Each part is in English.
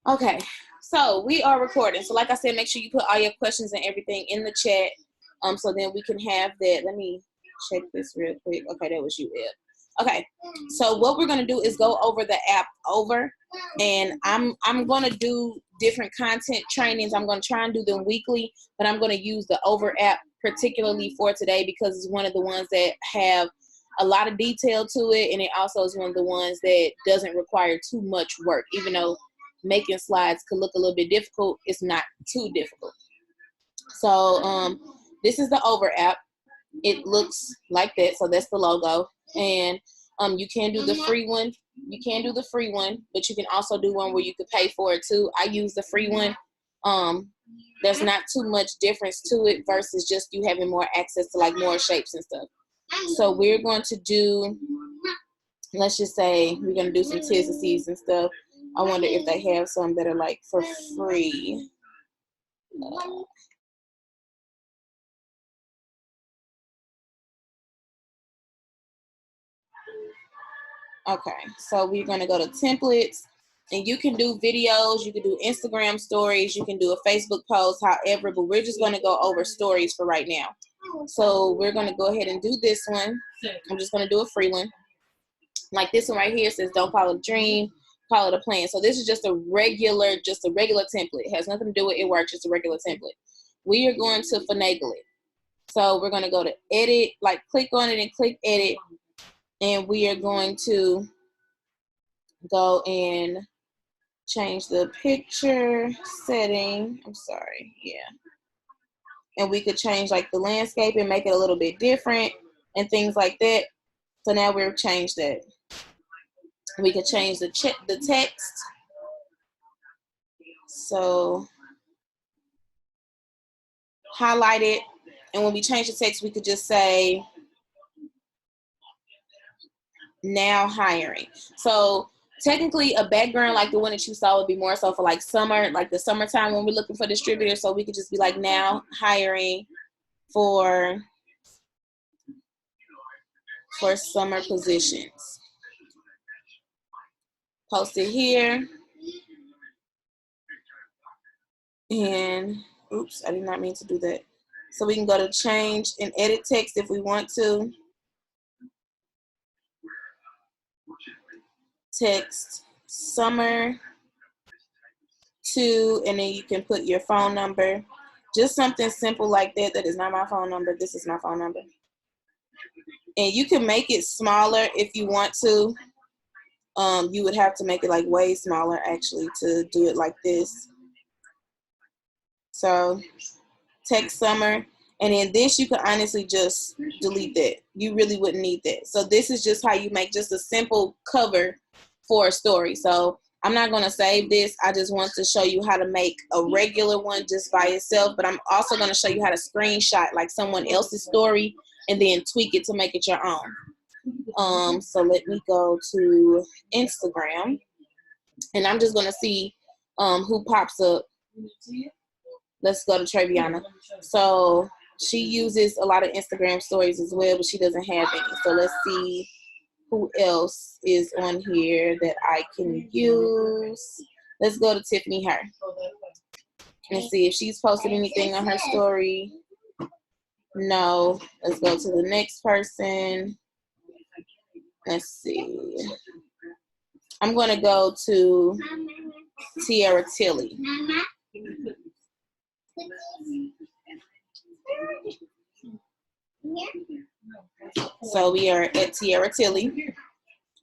Okay, so we are recording. So like I said, make sure you put all your questions and everything in the chat. So then we can have that. Let me check this real quick. Okay, that was you, Ed. Okay, so what we're gonna do is go over the app and I'm gonna do different content trainings. I'm gonna try and do them weekly, but I'm gonna use the Over app particularly for today because it's one of the ones that have a lot of detail to it, and it also is one of the ones that doesn't require too much work. Even though making slides could look a little bit difficult, it's not too difficult. So this is the Over app. It looks like that, so that's the logo. And you can do the free one. You can do the free one, but you can also do one where you could pay for it too. I use the free one. There's not too much difference to it versus just you having more access to like more shapes and stuff. So we're going to do, let's just say we're going to do some T's and C's and stuff. I wonder if they have some that are like for free. Okay, so we're going to go to templates, and you can do videos, you can do Instagram stories, you can do a Facebook post, however, but we're just going to go over stories for right now. So we're going to go ahead and do this one. I'm just going to do a free one. Like this one right here says, don't call it a dream, call it a plan. So this is just a regular template. It has nothing to do with itworks, just a regular template. We are going to finagle it. So we're going to go to edit, like click on it and click edit. And we are going to go and change the picture setting. I'm sorry, yeah. And we could change like the landscape and make it a little bit different and things like that. So now we've changed that. We could change the text. So highlight it. And when we change the text, we could just say, now hiring. So technically a background like the one that you saw would be more so for like summer, like the summertime when we're looking for distributors. So we could just be like, now hiring for summer positions. Post it here. And oops, I did not mean to do that. So we can go to change and edit text if we want to. Text summer 2, and then you can put your phone number. Just something simple like that. That is not my phone number. This is my phone number. And you can make it smaller if you want to. You would have to make it like way smaller actually to do it like this. So text summer, and then this you can honestly just delete that. You really wouldn't need that. So this is just how you make just a simple cover for a story. So I'm not going to save this. I just want to show you how to make a regular one just by itself, but I'm also going to show you how to screenshot like someone else's story and then tweak it to make it your own. So let me go to Instagram, and I'm just going to see who pops up. Let's go to Traviana. So she uses a lot of Instagram stories as well, but she doesn't have any. So let's see who else is on here that I can use. Let's go to Tiffany Her and see if she's posted anything on her story. No. Let's go to the next person. Let's see. I'm going to go to Tiara Tilly. So we are at Tiara Tilly.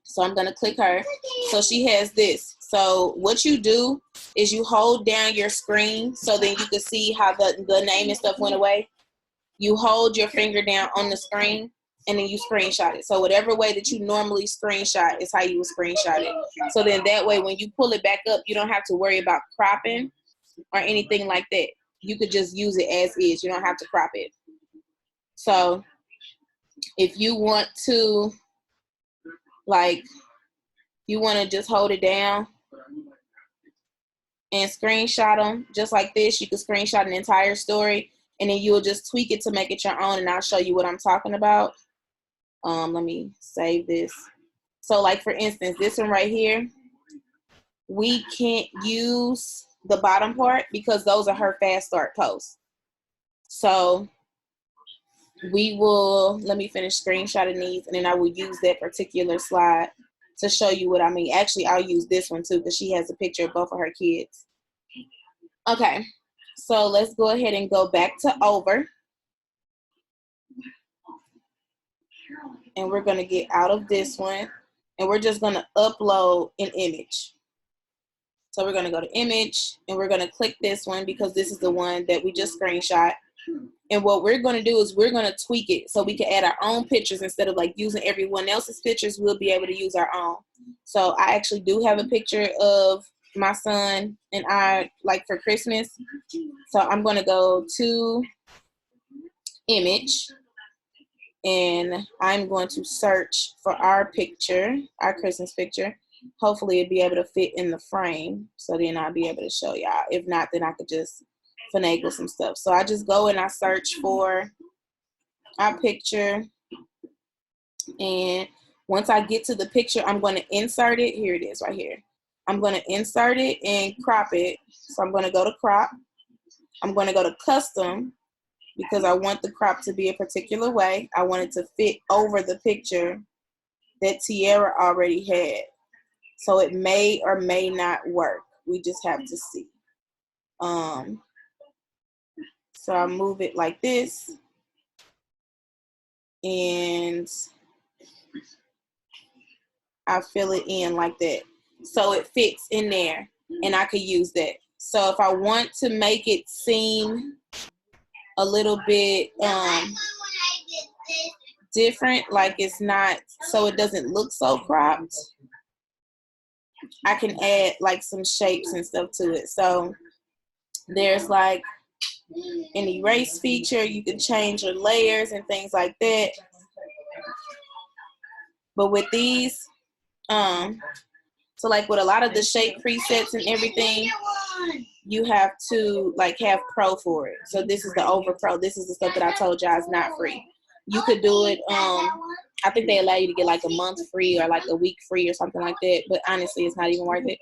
So I'm going to click her. So she has this. So what you do is you hold down your screen so then you can see how the name and stuff went away. You hold your finger down on the screen and then you screenshot it. So whatever way that you normally screenshot is how you would screenshot it. So then that way when you pull it back up, you don't have to worry about cropping or anything like that. You could just use it as is. You don't have to crop it. So if you want to, like, you want to just hold it down and screenshot them just like this, you can screenshot an entire story and then you'll just tweak it to make it your own, and I'll show you what I'm talking about. Let me save this. So like for instance, this one right here, we can't use the bottom part because those are her fast start posts. So we will, let me finish screenshotting these, and then I will use that particular slide to show you what I mean. Actually, I'll use this one too because she has a picture of both of her kids. Okay, so let's go ahead and go back to over. And we're going to get out of this one, and we're just going to upload an image. So we're going to go to image, and we're going to click this one because this is the one that we just screenshot. And what we're going to do is we're going to tweak it so we can add our own pictures instead of like using everyone else's pictures. We'll be able to use our own. So I actually do have a picture of my son and I, like, for Christmas. So I'm going to go to image, and I'm going to search for our picture, our Christmas picture. Hopefully it'll be able to fit in the frame, so then I'll be able to show y'all. If not, then I could just finagle some stuff. So I just go and I search for our picture, and once I get to the picture, I'm going to insert it. Here it is right here. I'm going to insert it and crop it. So I'm going to go to crop. I'm going to go to custom because I want the crop to be a particular way. I want it to fit over the picture that Tiara already had. So it may or may not work. We just have to see. So I move it like this, and I fill it in like that. So it fits in there, and I could use that. So if I want to make it seem a little bit different, like it's not, so it doesn't look so cropped, I can add like some shapes and stuff to it. So there's like an erase feature. You can change your layers and things like that. But with these, so like with a lot of the shape presets and everything, you have to like have pro for it. So this is the over pro. This is the stuff that I told y'all is not free. You could do it. I think they allow you to get like a month free or like a week free or something like that. But honestly, it's not even worth it.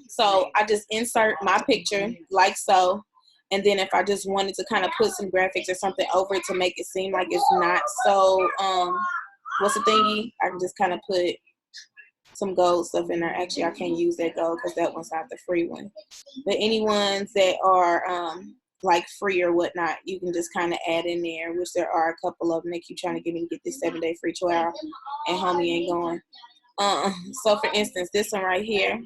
So I just insert my picture like so. And then if I just wanted to kind of put some graphics or something over it to make it seem like it's not so, what's the thingy? I can just kind of put some gold stuff in there. Actually, I can't use that gold because that one's not the free one. But any ones that are like free or whatnot, you can just kind of add in there, which there are a couple of them. They keep trying to get me to get this 7-day free trial, and homie ain't going. So for instance, this one right here,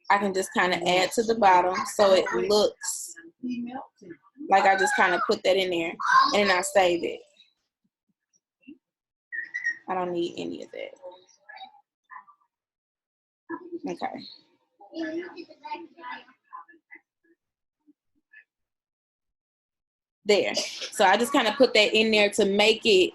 I can just kind of add to the bottom so it looks like I just kind of put that in there, and then I save it. I don't need any of that. Okay. There. So I just kind of put that in there to make it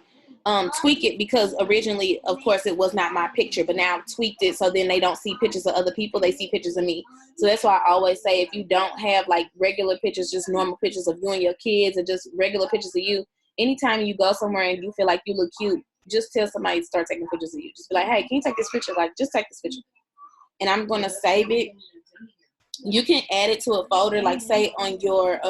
tweak it, because originally, of course, it was not my picture, but now I've tweaked it so then they don't see pictures of other people, they see pictures of me. So that's why I always say, if you don't have like regular pictures, just normal pictures of you and your kids, or just regular pictures of you, anytime you go somewhere and you feel like you look cute, just tell somebody to start taking pictures of you. Just be like, hey, can you take this picture? Like, just take this picture. And I'm going to save it. You can add it to a folder, like say on your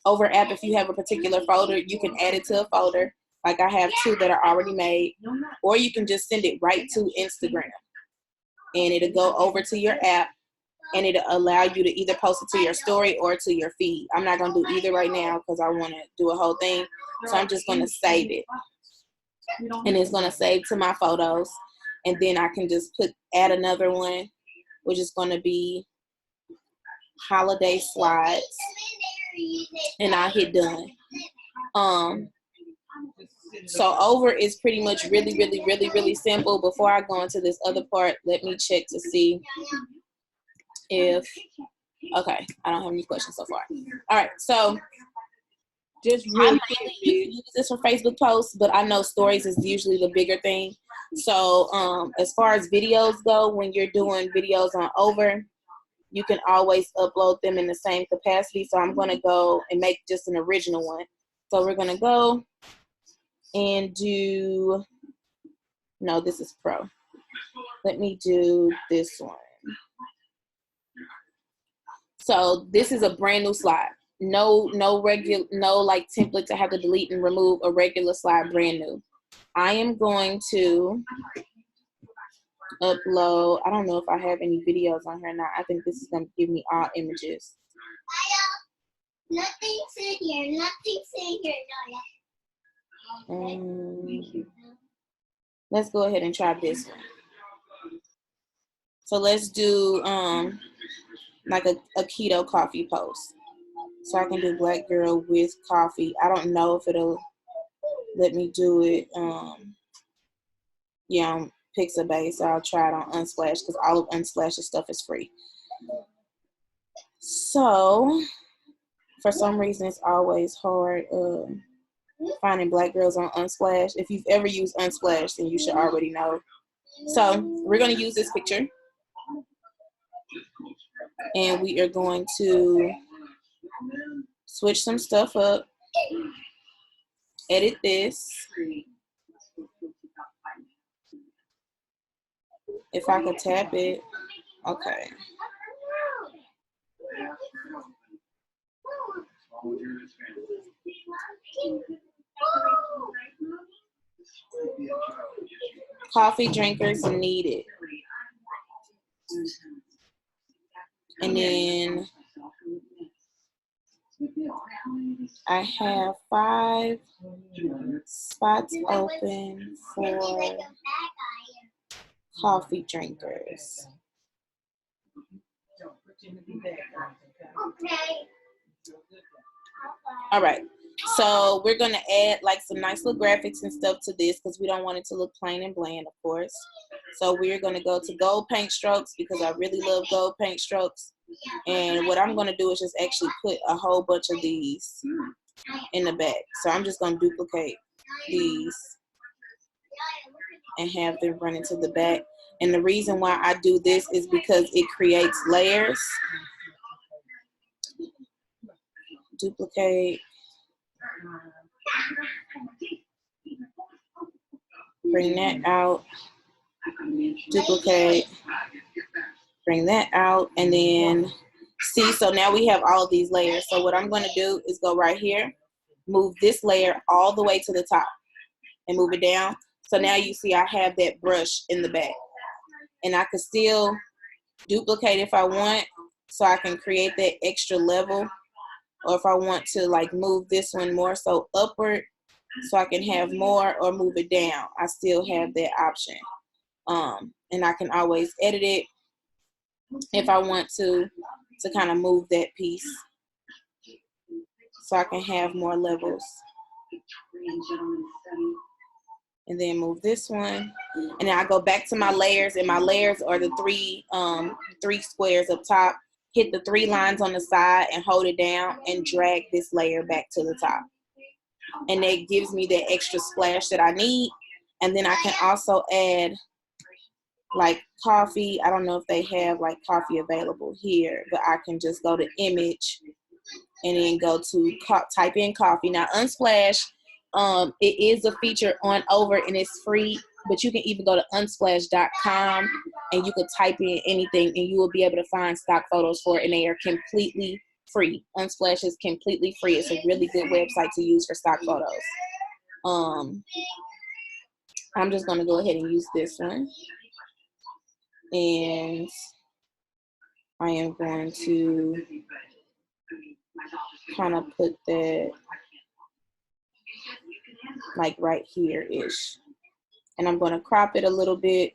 over app, if you have a particular folder, you can add it to a folder. Like I have 2 that are already made, or you can just send it right to Instagram, and it'll go over to your app, and it'll allow you to either post it to your story or to your feed. I'm not going to do either right now because I want to do a whole thing. So I'm just going to save it, and it's going to save to my photos. And then I can just add another one, which is going to be holiday slides, and I'll hit done. So over is pretty much really simple. Before I go into this other part, let me check to see if, okay, I don't have any questions so far. All right, so just I mainly use this for Facebook posts, but I know stories is usually the bigger thing. So as far as videos go, when you're doing videos on over, you can always upload them in the same capacity. So I'm going to go and make just an original one. So we're going to go and do, no, this is pro. Let me do this one. So this is a brand new slide. No like template to have to delete and remove, a regular slide, brand new. I am going to upload, I don't know if I have any videos on here now. I think this is going to give me all images. Nothing's in here. Nothing's in here. Let's go ahead and try this one. So let's do like a keto coffee post. So I can do black girl with coffee. I don't know if it'll let me do it. Yeah, on Pixabay. So I'll try it on Unsplash because all of Unsplash's stuff is free. So for some reason, it's always hard finding black girls on Unsplash. If you've ever used Unsplash, then you should already know. So we're going to use this picture. And we are going to switch some stuff up. Edit this. If I could tap it. Okay. Coffee drinkers needed. And then I have 5 spots open for coffee drinkers. All right. So we're going to add like some nice little graphics and stuff to this because we don't want it to look plain and bland, of course. So we're going to go to gold paint strokes because I really love gold paint strokes. And what I'm going to do is just actually put a whole bunch of these in the back. So I'm just going to duplicate these and have them run into the back. And the reason why I do this is because it creates layers. Duplicate. Bring that out. Duplicate. Bring that out. And then see, so now we have all of these layers. So what I'm going to do is go right here, move this layer all the way to the top and move it down. So now you see I have that brush in the back. And I could still duplicate if I want, so I can create that extra level. Or if I want to like move this one more so upward so I can have more, or move it down, I still have that option. And I can always edit it if I want to kind of move that piece so I can have more levels. And then move this one. And then I go back to my layers, and my layers are the three squares up top. Hit the 3 lines on the side and hold it down and drag this layer back to the top. And that gives me that extra splash that I need. And then I can also add like coffee. I don't know if they have like coffee available here, but I can just go to image and then go to type in coffee. Now Unsplash, it is a feature on over and it's free, but you can even go to unsplash.com and you can type in anything and you will be able to find stock photos for it, and they are completely free. Unsplash is completely free. It's a really good website to use for stock photos. I'm just going to go ahead and use this one. And I am going to kind of put that like right here-ish. And I'm going to crop it a little bit.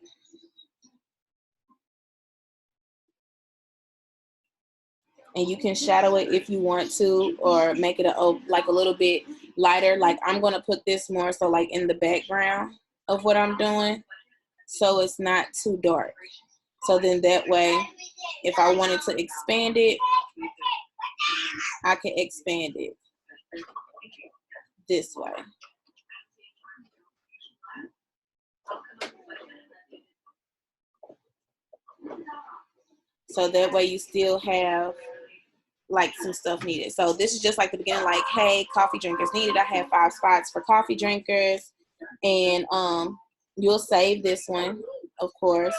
And you can shadow it if you want to, or make it like a little bit lighter. Like I'm going to put this more so like in the background of what I'm doing, so it's not too dark. So then that way, if I wanted to expand it, I can expand it this way. So that way you still have like some stuff needed. So this is just like the beginning, like, hey, coffee drinkers needed. I have 5 spots for coffee drinkers. And you'll save this one. of course.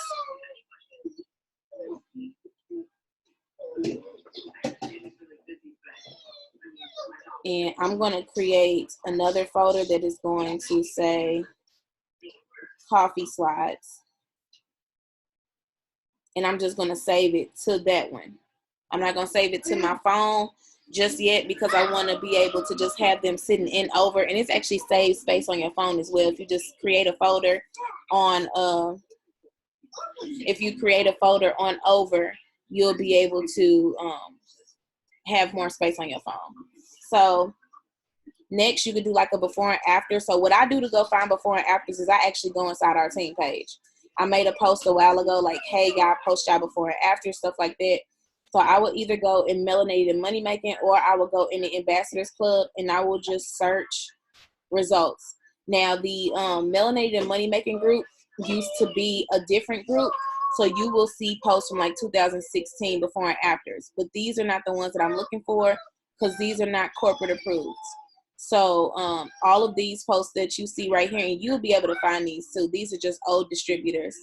And I'm going to create another folder that is going to say coffee slides. And I'm just going to save it to that one. I'm not going to save it to my phone just yet because I want to be able to just have them sitting in over. And it's actually saves space on your phone as well. If you just create a folder on, over, you'll be able to have more space on your phone. So next, you could do like a before and after. So what I do to go find before and afters is I actually go inside our team page. I made a post a while ago like, hey, y'all, post y'all before and after, stuff like that. So I will either go in Melanated and Money Making, or I will go in the Ambassadors Club and I will just search results. Now, the Melanated and Money Making group used to be a different group. So you will see posts from like 2016 before and afters. But these are not the ones that I'm looking for because these are not corporate approved. So all of these posts that you see right here, and you'll be able to find these too. These are just old distributors.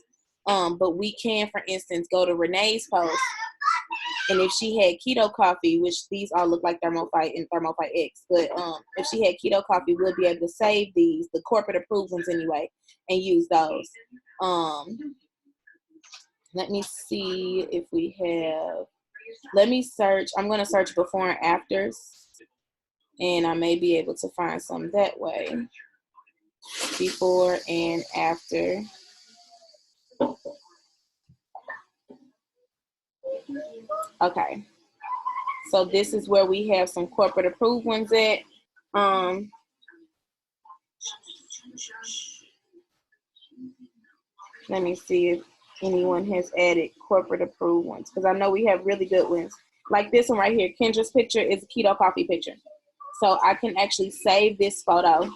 But we can, for instance, go to Renee's post. And if she had keto coffee, which these all look like Thermophyte and Thermophyte X, but if she had keto coffee, we'll be able to save these, the corporate approved ones anyway, and use those. Let me see if we have, let me search. I'm going to search before and afters. And I may be able to find some that way. Before and after. Okay. So this is where we have some corporate approved ones at. Let me see if anyone has added corporate approved ones, because I know we have really good ones. Like this one right here, Kendra's picture is a keto coffee picture. So I can actually save this photo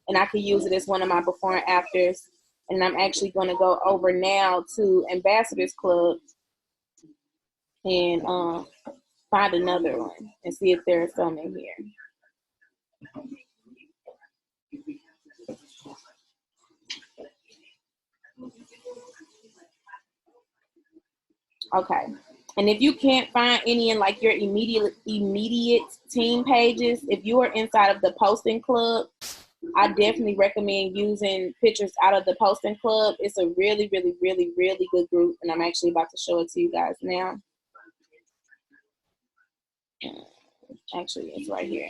and I can use it as one of my before and afters. And I'm actually going to go over now to Ambassadors Club and find another one and see if there are some in here. Okay. And if you can't find any in like your immediate team pages, if you are inside of the posting club, I definitely recommend using pictures out of the posting club. It's a really, really, really, really good group. And I'm actually about to show it to you guys now. Actually, it's right here.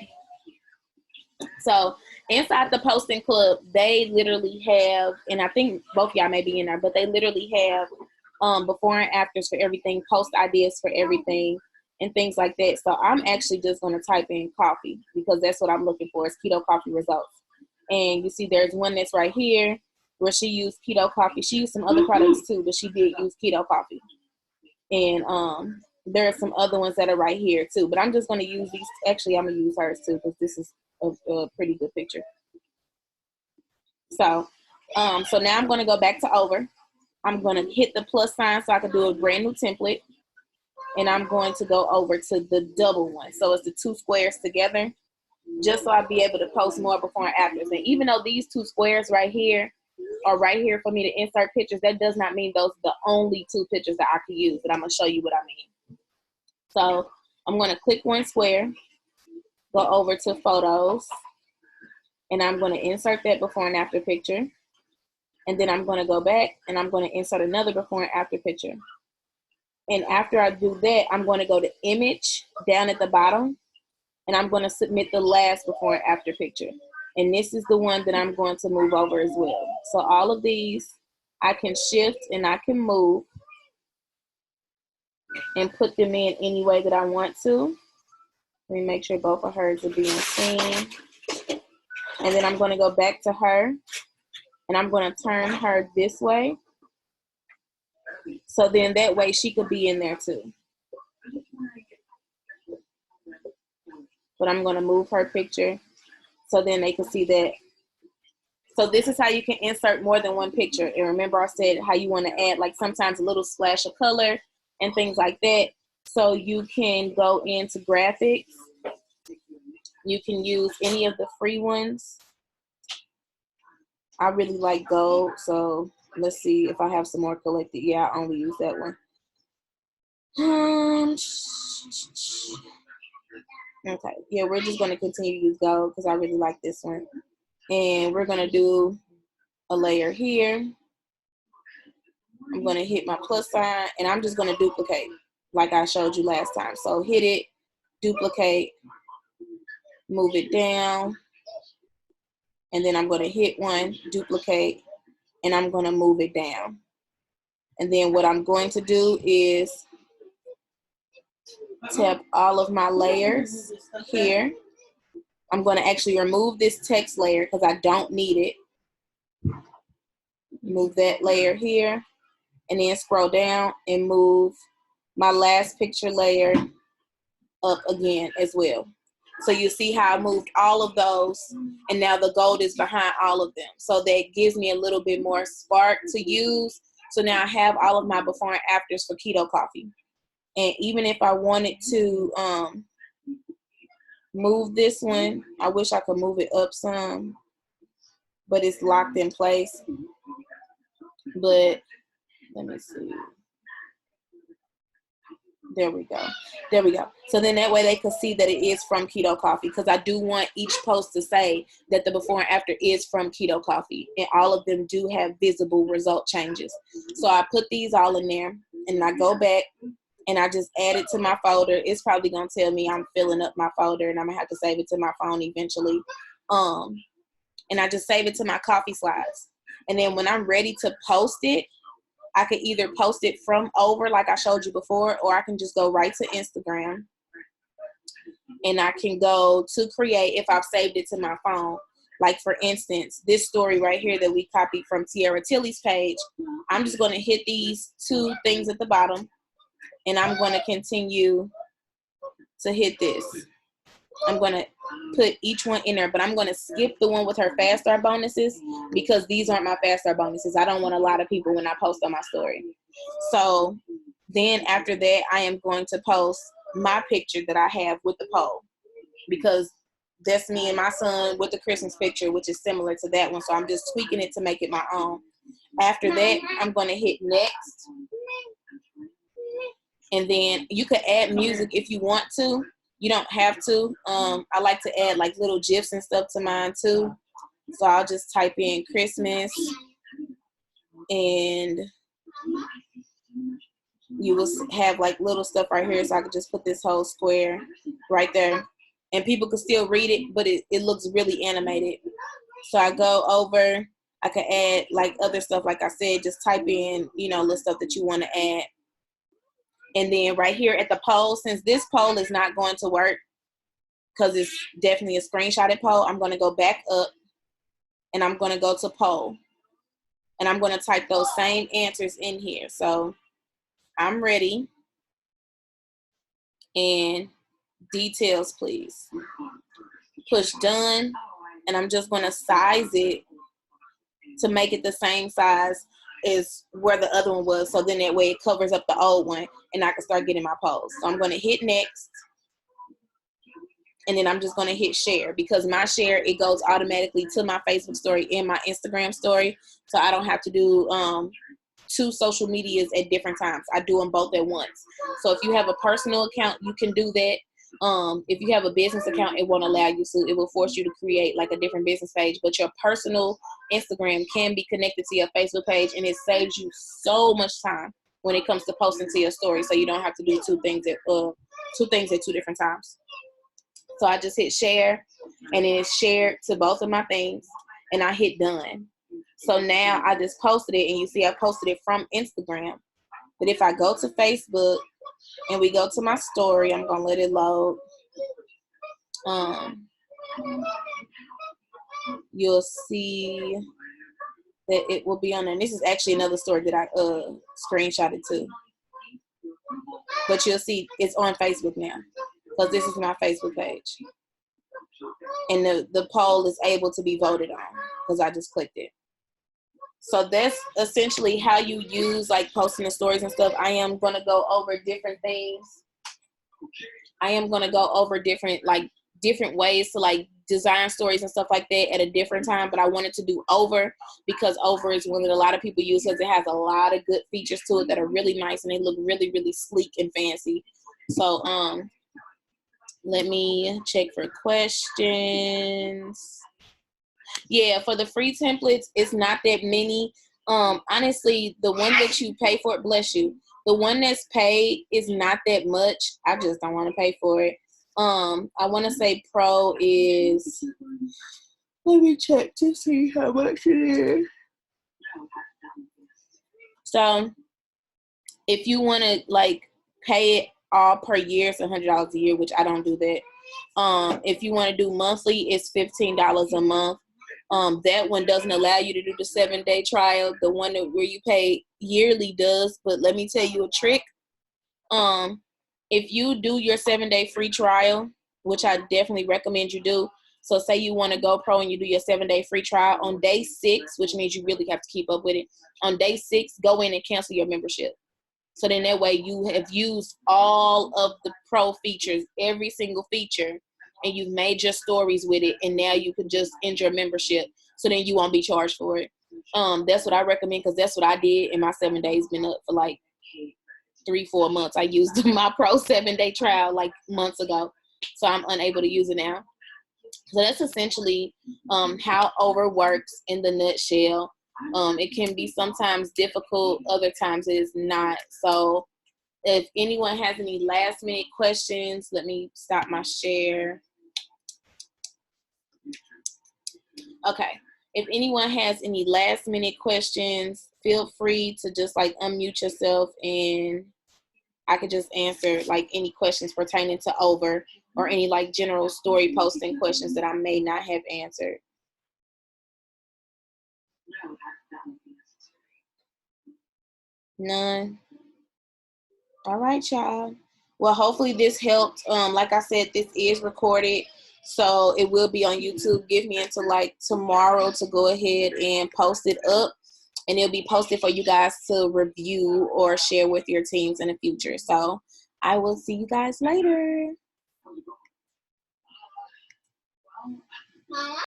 So inside the posting club, they literally have, and I think both y'all may be in there, but they literally have before and afters for everything, post ideas for everything, and things like that. So I'm actually just going to type in coffee because that's what I'm looking for, is keto coffee results. And you see there's one that's right here where she used keto coffee. She used some other products too, but she did use keto coffee. And there are some other ones that are right here too. But I'm just going to use these. Actually, I'm going to use hers too because this is a pretty good picture. So, so now I'm going to go back to over. I'm going to hit the plus sign so I can do a brand new template. And I'm going to go over to the double one. So it's the two squares together, just so I'll be able to post more before and afters. And even though these two squares right here are right here for me to insert pictures, that does not mean those are the only two pictures that I can use, but I'm going to show you what I mean. So I'm going to click one square, go over to photos, and I'm going to insert that before and after picture. And then I'm going to go back and I'm going to insert another before and after picture. And after I do that, I'm going to go to image down at the bottom, and I'm going to submit the last before and after picture. And this is the one that I'm going to move over as well. So all of these, I can shift and I can move and put them in any way that I want to. Let me make sure both of hers are being seen. And then I'm going to go back to her, and I'm going to turn her this way. So then that way she could be in there too. But I'm going to move her picture so then they can see that. So this is how you can insert more than one picture. And remember I said how you want to add like sometimes a little splash of color and things like that. So you can go into graphics. You can use any of the free ones. I really like gold, so Let's see if I have some more collected. Yeah, I only use that one. Okay, yeah, we're just going to continue to use gold because I really like this one. And we're going to do a layer here. I'm going to hit my plus sign, and I'm just going to duplicate like I showed you last time. So hit it, duplicate, move it down, and then I'm going to hit one, duplicate, and I'm going to move it down. And then what I'm going to do is tap all of my layers here. I'm going to actually remove this text layer because I don't need it. Move that layer here, and then scroll down and move my last picture layer up again as well. So you see how I moved all of those, and now the gold is behind all of them. So that gives me a little bit more spark to use. So now I have all of my before and afters for keto coffee. And even if I wanted to move this one, I wish I could move it up some, but it's locked in place. But let me see. There we go. There we go. So then that way they can see that it is from Keto Coffee, because I do want each post to say that the before and after is from Keto Coffee, and all of them do have visible result changes. So I put these all in there, and I go back and I just add it to my folder. It's probably going to tell me I'm filling up my folder, and I'm going to have to save it to my phone eventually. And I just save it to my coffee slides. And then when I'm ready to post it, I could either post it from over like I showed you before, or I can just go right to Instagram. And I can go to create if I've saved it to my phone. Like, for instance, this story right here that we copied from Tiara Tilly's page, I'm just going to hit these two things at the bottom, and I'm going to continue to hit this. I'm going to put each one in there, but I'm going to skip the one with her fast start bonuses because these aren't my fast start bonuses. I don't want a lot of people when I post on my story. So then after that, I am going to post my picture that I have with the poll, because that's me and my son with the Christmas picture, which is similar to that one. So I'm just tweaking it to make it my own. After that, I'm going to hit next. And then you could add music if you want to. You don't have to. I like to add like little GIFs and stuff to mine too. So I'll just type in Christmas, and you will have like little stuff right here. So I could just put this whole square right there, and people could still read it, but it looks really animated. So I go over, I could add like other stuff. Like I said, just type in, little stuff that you want to add. And then right here at the poll, since this poll is not going to work because it's definitely a screenshotted poll, I'm going to go back up and I'm going to go to poll. And I'm going to type those same answers in here. So I'm ready. And details, please. Push done. And I'm just going to size it to make it the same size is where the other one was, so then that way it covers up the old one and I can start getting my polls. So I'm going to hit next, and then I'm just going to hit share, because my share, it goes automatically to my Facebook story and my Instagram story, so I don't have to do two social medias at different times. I do them both at once. So if you have a personal account, you can do that. If you have a business account, it won't allow you to. It will force you to create like a different business page, but your personal Instagram can be connected to your Facebook page, and it saves you so much time when it comes to posting to your story, so you don't have to do two things at two different times. So I just hit share, and then it's shared to both of my things, and I hit done. So now I just posted it, and you see I posted it from Instagram. But if I go to Facebook and we go to my story, I'm going to let it load. You'll see that it will be on there. And this is actually another story that I screenshotted too. But you'll see it's on Facebook now, because this is my Facebook page. And the poll is able to be voted on because I just clicked it. So that's essentially how you use like posting the stories and stuff. I am going to go over different things. I am going to go over different ways to like design stories and stuff like that at a different time, but I wanted to do Over because Over is one that a lot of people use because it has a lot of good features to it that are really nice and they look really, really sleek and fancy. So let me check for questions. Yeah, for the free templates, it's not that many. Honestly, the one that you pay for, bless you, the one that's paid is not that much. I just don't want to pay for it. I want to say Pro is, let me check to see how much it is. So if you want to like pay it all per year, it's $100 a year, which I don't do that. If you want to do monthly, it's $15 a month. That one doesn't allow you to do the 7-day trial. The one where you pay yearly does, but let me tell you a trick. If you do your 7-day free trial, which I definitely recommend you do. So say you want to go pro and you do your 7-day free trial on day 6, which means you really have to keep up with it. On day 6, go in and cancel your membership. So then that way you have used all of the pro features, every single feature, and you've made your stories with it, and now you can just end your membership. So then you won't be charged for it. That's what I recommend because that's what I did, and my 7 days been up for like 3-4 months. I used my pro 7-day trial like months ago, so I'm unable to use it now. So that's essentially how Over works in the nutshell. It can be sometimes difficult, other times it is not. So if anyone has any last minute questions, let me stop my share. Okay. If anyone has any last minute questions, feel free to just like unmute yourself and I could just answer like any questions pertaining to Over or any like general story posting questions that I may not have answered. None. All right, y'all. Well, hopefully this helped. Like I said, this is recorded, so it will be on YouTube. Give me until like tomorrow to go ahead and post it up, and it'll be posted for you guys to review or share with your teams in the future. So I will see you guys later. Mama?